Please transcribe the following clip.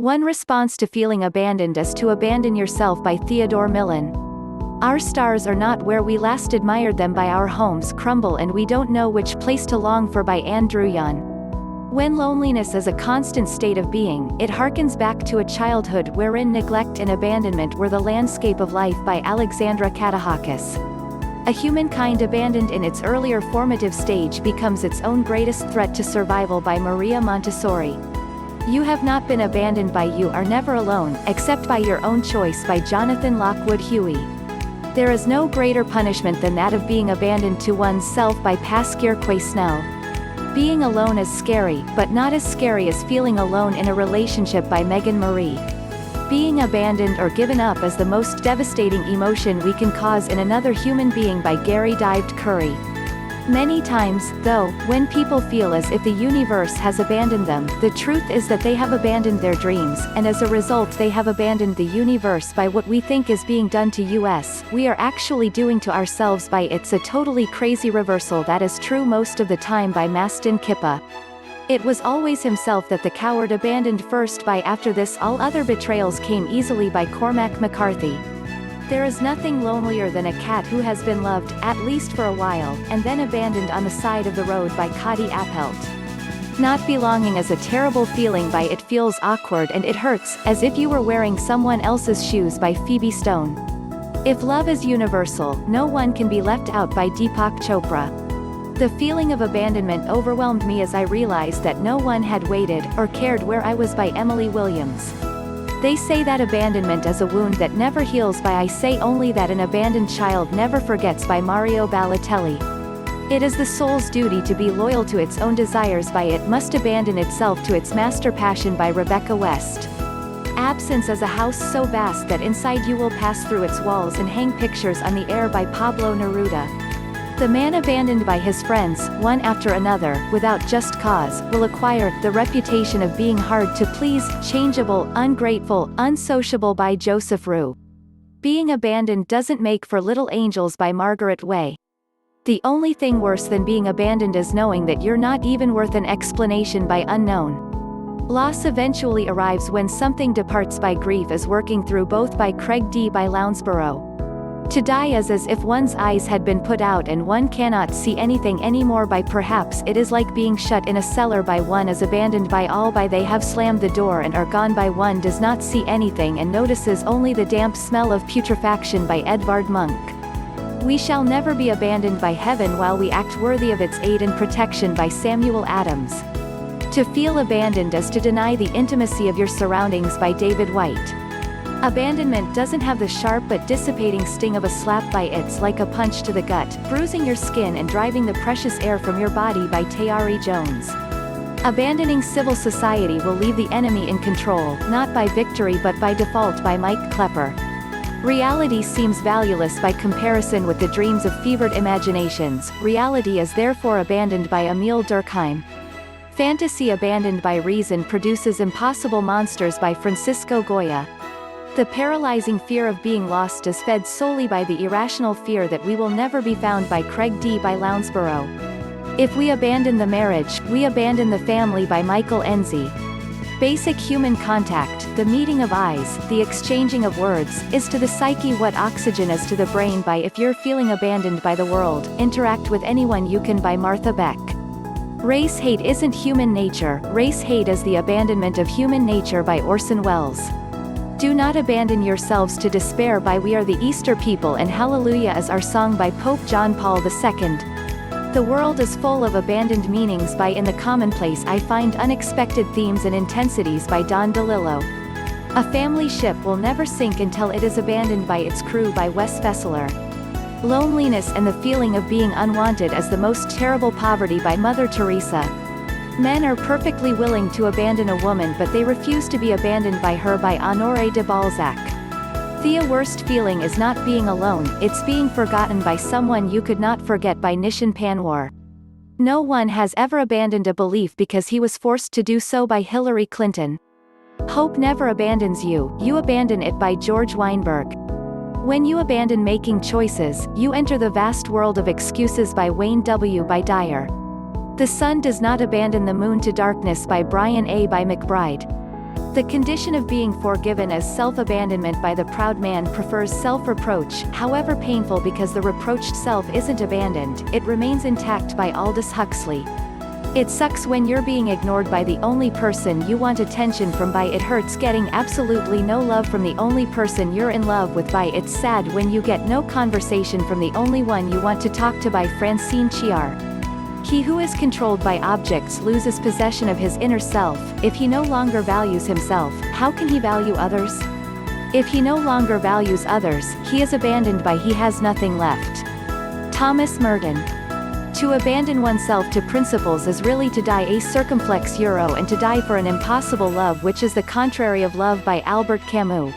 One response to feeling abandoned is to abandon yourself by Theodore Millon. Our stars are not where we last admired them by our homes crumble and we don't know which place to long for by Ann Druyan. When loneliness is a constant state of being, it harkens back to a childhood wherein neglect and abandonment were the landscape of life by Alexandra Katehakis. A humankind abandoned in its earlier formative stage becomes its own greatest threat to survival by Maria Montessori. You have not been abandoned by You Are Never Alone, except by Your Own Choice by Jonathan Lockwood Huie. There is no greater punishment than that of being abandoned to one's self by Pasquier Quesnel. Being alone is scary, but not as scary as feeling alone in a relationship by Megan Marie. Being abandoned or given up is the most devastating emotion we can cause in another human being by Gary Dived Curry. Many times, though, when people feel as if the universe has abandoned them, the truth is that they have abandoned their dreams, and as a result they have abandoned the universe by what we think is being done to us, we are actually doing to ourselves by It's a totally crazy reversal that is true most of the time by Mastin Kippa. It was always himself that the coward abandoned first by After this all other betrayals came easily by Cormac McCarthy. There is nothing lonelier than a cat who has been loved, at least for a while, and then abandoned on the side of the road by Kati Appelt. Not belonging is a terrible feeling by It Feels Awkward and It Hurts, as if you were wearing someone else's shoes by Phoebe Stone. If love is universal, no one can be left out by Deepak Chopra. The feeling of abandonment overwhelmed me as I realized that no one had waited, or cared where I was by Emily Williams. They say that abandonment is a wound that never heals by I say only that an abandoned child never forgets by Mario Balotelli. It is the soul's duty to be loyal to its own desires by It must abandon itself to its master passion by Rebecca West. Absence is a house so vast that inside you will pass through its walls and hang pictures on the air by Pablo Neruda. The man abandoned by his friends, one after another, without just cause, will acquire the reputation of being hard to please, changeable, ungrateful, unsociable by Joseph Roux. Being abandoned doesn't make for little angels by Margaret Way. The only thing worse than being abandoned is knowing that you're not even worth an explanation by Unknown. Loss eventually arrives when something departs by Grief is Working Through Both by Craig D. by Lounsborough. To die is as if one's eyes had been put out and one cannot see anything anymore by Perhaps It Is Like Being Shut in a Cellar by One is Abandoned by All by They Have Slammed the door and are gone by One does not see anything and notices only the damp smell of putrefaction by Edvard Munch. We Shall Never Be Abandoned by Heaven While We Act Worthy of Its Aid and Protection by Samuel Adams. To feel abandoned is to deny the intimacy of your surroundings by David White. Abandonment doesn't have the sharp but dissipating sting of a slap by It's like a punch to the gut, bruising your skin and driving the precious air from your body by Tayari Jones. Abandoning civil society will leave the enemy in control, not by victory but by default by Mike Klepper. Reality seems valueless by comparison with the dreams of fevered imaginations, reality is therefore abandoned by Emile Durkheim. Fantasy abandoned by reason produces impossible monsters by Francisco Goya. The paralyzing fear of being lost is fed solely by the irrational fear that we will never be found by Craig D. by Lounsborough. If we abandon the marriage, we abandon the family by Michael Enzi. Basic human contact, the meeting of eyes, the exchanging of words, is to the psyche what oxygen is to the brain by If You're Feeling Abandoned by the World, Interact with Anyone You Can by Martha Beck. Race hate isn't human nature, race hate is the abandonment of human nature by Orson Welles. Do not abandon yourselves to despair by We Are the Easter People and Hallelujah is Our Song by Pope John Paul II. The world is full of abandoned meanings by In the Commonplace I Find Unexpected Themes and Intensities by Don DeLillo. A family ship will never sink until it is abandoned by its crew by Wes Fessler. Loneliness and the feeling of being unwanted is the most terrible poverty by Mother Teresa. Men are perfectly willing to abandon a woman but they refuse to be abandoned by her by Honoré de Balzac. The worst feeling is not being alone, it's being forgotten by someone you could not forget by Nishan Panwar. No one has ever abandoned a belief because he was forced to do so by Hillary Clinton. Hope never abandons you, you abandon it by George Weinberg. When you abandon making choices, you enter the vast world of excuses by Wayne W. by Dyer. The sun does not abandon the moon to darkness by Brian A. by McBride. The condition of being forgiven as self-abandonment by the proud man prefers self-reproach, however painful, because the reproached self isn't abandoned, it remains intact by Aldous Huxley. It sucks when you're being ignored by the only person you want attention from. By it hurts getting absolutely no love from the only person you're in love with. By it's sad when you get no conversation from the only one you want to talk to. By Francine Chiar. He who is controlled by objects loses possession of his inner self. If he no longer values himself, how can he value others? If he no longer values others, he is abandoned by he has nothing left. Thomas Merton. To abandon oneself to principles is really to die a circumflex euro and to die for an impossible love, which is the contrary of love. By Albert Camus.